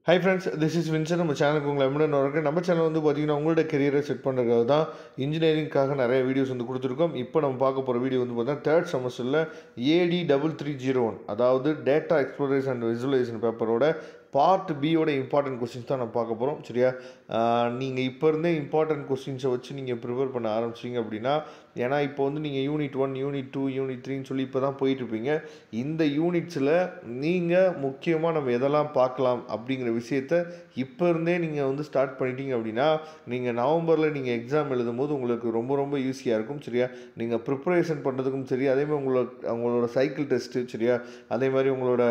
Hi friends, this is Vincent. நம்ம சேனலுக்கு உங்களை எம்முடன் வரக்கு. நம்ம சேனல் வந்து பார்த்தீங்கன்னா உங்களோட கெரியரை செட் பண்ணுறதுக்காக தான் இன்ஜினியரிங்காக நிறைய வீடியோஸ் வந்து கொடுத்துருக்கோம். இப்போ நம்ம பார்க்க போகிற வீடியோ வந்து பார்த்தீங்கன்னா தேர்ட் செமஸ்டரில் AD3301 அதாவது டேட்டா எக்ஸ்ப்ளோரேஷன் அண்ட் விசுவலைசேஷன் பேப்பரோட பார்ட் பியோட இம்பார்ட்டன்ட் கொஸ்டின்ஸ் தான் நம்ம பார்க்க போகிறோம். சரியா, நீங்கள் இப்போ இருந்தே இம்பார்ட்டன்ட் கொஸ்டின்ஸை வச்சு நீங்கள் ப்ரிப்பேர் பண்ண ஆரம்பிச்சிங்க அப்படின்னா, ஏன்னா இப்போ வந்து நீங்கள் யூனிட் 1, யூனிட் 2, யூனிட் 3ன்னு சொல்லி இப்போ தான் போயிட்டுருப்பீங்க. இந்த யூனிட்ஸில் நீங்கள் முக்கியமாக நம்ம எதெல்லாம் பார்க்கலாம் அப்படிங்கிற விஷயத்த இப்போ இருந்தே நீங்கள் வந்து ஸ்டார்ட் பண்ணிட்டீங்க அப்படின்னா, நீங்கள் நவம்பரில் நீங்கள் எக்ஸாம் எழுதும் போது உங்களுக்கு ரொம்ப ரொம்ப ஈஸியாக இருக்கும். சரியா, நீங்கள் ப்ரிப்பரேஷன் பண்ணுறதுக்கும் சரி, அதேமாதிரி உங்களோட சைக்கிள் டெஸ்ட்டு, சரியா, அதே மாதிரி உங்களோட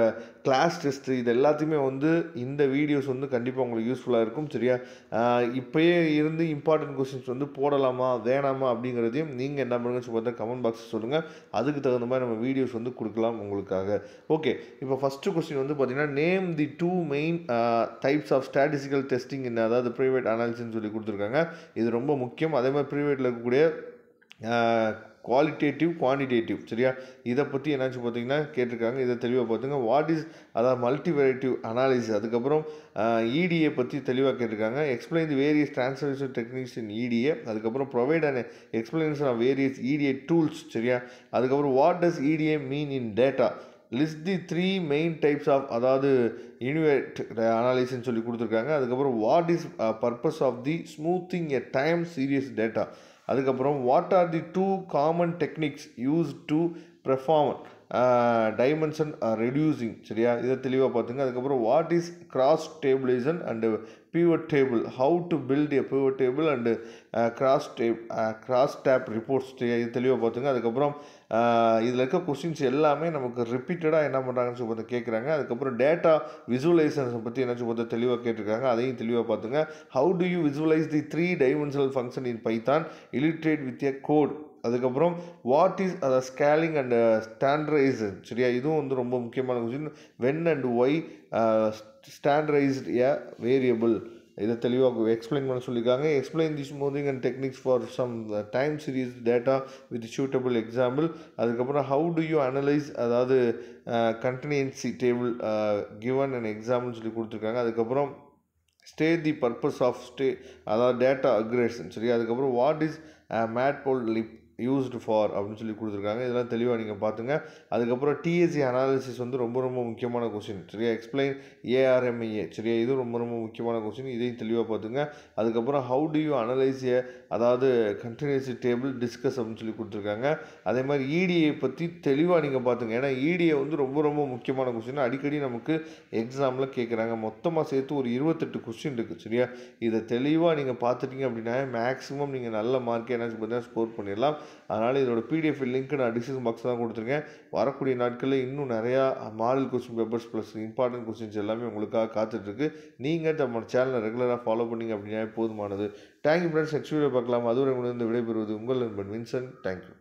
கிளாஸ் டெஸ்ட்டு, இது எல்லாத்தையுமே வந்து இந்த வீடியோஸ் வந்து கண்டிப்பாக உங்களுக்கு யூஸ்ஃபுல்லாக இருக்கும். சரியா, இப்போயே இருந்து இம்பார்ட்டன்ட் கொஸ்டின்ஸ் வந்து போடலாமா வேணாமா அப்படிங்கிறதையும் நீங்கள் என்ன பண்ணுங்கன்னு பார்த்தா கமெண்ட் பாக்ஸ் சொல்லுங்கள். அதுக்கு தகுந்த மாதிரி நம்ம வீடியோஸ் வந்து கொடுக்கலாம் உங்களுக்காக. ஓகே, இப்போ ஃபஸ்ட்டு கொஸ்டின் வந்து பார்த்தீங்கன்னா, name the 2 main types of statistical testing in, அதாவது ப்ரைவேட் அனாலிசிஸ்ன்னு சொல்லி கொடுத்துருக்காங்க. இது ரொம்ப முக்கியம். அதே மாதிரி ப்ரைவேட்டில் இருக்கக்கூடிய குவாலிட்டேட்டிவ், குவான்டிடேட்டிவ், சரியா, இதை பற்றி என்னாச்சு பார்த்தீங்கன்னா கேட்டிருக்காங்க. இதை தெளிவாக பார்த்துங்க. வாட் இஸ், அதாவது மல்டிவேரியேட்டிவ் அனாலிசிஸ். அதுக்கப்புறம் EDA பற்றி தெளிவாக கேட்டிருக்காங்க. Explain the various transformation techniques in EDA. அதுக்கப்புறம் provide and explanation of various EDA tools. சரியா, அதுக்கப்புறம் what does EDA mean in data. List the 3 main types of, அதாவது யூனிவேட் அனாலிசிஸ்ன்னு சொல்லி கொடுத்துருக்காங்க. அதுக்கப்புறம் what is purpose of the smoothing a time series data. அதுக்கப்புறம் what are the 2 common techniques use to perform dimension reducing. சரியா, இதை தெளிவாக பார்த்துங்க. அதுக்கப்புறம் what is cross டேபிளைசன் and pivot table, how to build a pivot table and cross tab reports. சரியா, இது தெளிவாக பார்த்துங்க. அதுக்கப்புறம் இதில் இருக்க கொஸ்டின்ஸ் எல்லாமே நமக்கு ரிப்பீட்டடாக என்ன பண்ணுறாங்கன்னு சொல்லி பார்த்து கேட்குறாங்க. அதுக்கப்புறம் டேட்டா விசுவலைசேஷனை பற்றி என்ன சொல்லி பார்த்து தெளிவாக கேட்டிருக்காங்க. அதையும் தெளிவாக பார்த்துங்க. How do you visualize the 3 dimensional function in Python, illustrate with a code. அதுக்கப்புறம் what is scaling and standardization. சரியா, இதுவும் வந்து ரொம்ப முக்கியமான question. When and why standardized a variable. இதை தெளிவாக எக்ஸ்பிளைன் பண்ண சொல்லியிருக்காங்க. Explain the smoothing and techniques for some time series data with suitable example. அதுக்கப்புறம் ஹவு டு யூ அனலைஸ், அதாவது கண்டினியன்சி டேபிள் கிவன் அண்ட் எக்ஸாம்பிள்னு சொல்லி கொடுத்துருக்காங்க. அதுக்கப்புறம் ஸ்டேட் தி பர்பஸ் ஆஃப் அதாவது டேட்டா அக்ரேஷன். சரி, அதுக்கப்புறம் வாட் இஸ் மேட்போலிப் யூஸ்டு ஃபார் அப்படின்னு சொல்லி கொடுத்துருக்காங்க. இதெல்லாம் தெளிவாக நீங்கள் பார்த்துங்க. அதுக்கப்புறம் TSE அனாலிசிஸ் வந்து ரொம்ப ரொம்ப முக்கியமான கொஸ்டின். சரியா, எக்ஸ்பிளைன் ARMEA. சரியா, இதுவும் ரொம்ப ரொம்ப முக்கியமான கொஸ்டின். இதையும் தெளிவாக பார்த்துங்க. அதுக்கப்புறம் ஹவு டு யூ அனலைஸ் அதாவது கண்டினியூசி டேபிள் டிஸ்கஸ் அப்படின்னு சொல்லி கொடுத்துருக்காங்க. அதே மாதிரி EDA பற்றி தெளிவாக நீங்கள் பார்த்துங்க. ஏன்னா EDA வந்து ரொம்ப ரொம்ப முக்கியமான கொஸ்டின். அடிக்கடி நமக்கு எக்ஸாமில் கேட்குறாங்க. மொத்தமாக சேர்த்து ஒரு 28 கொஸ்டின் இருக்குது. சரியா, இதை தெளிவாக நீங்கள் பார்த்துட்டீங்க அப்படின்னா மேக்ஸிமம் நீங்கள் நல்ல மார்க் என்ன பார்த்தீங்கன்னா ஸ்கோர் பண்ணிடலாம். அதனால் இதோட PDF லிங்க் நான் டிஸ்கிரிப்ஷன் பாக்ஸ் தான் கொடுத்துருக்கேன். வரக்கூடிய நாட்களில் இன்னும் நிறையா model question papers plus important questions எல்லாமே உங்களுக்காக காத்துட்ருக்கு. நீங்கள் நம்ம சேனலை ரெகுலராக ஃபாலோ பண்ணிங்க அப்படின்னா போதுமானது. Thank you friends. நெக்ஸ்ட் வீடியோ பார்க்கலாம். அதுவரை உங்களுக்கு விடைபெறுவது உங்கள் நண்பன் வின்சென்ட். தேங்க்யூ.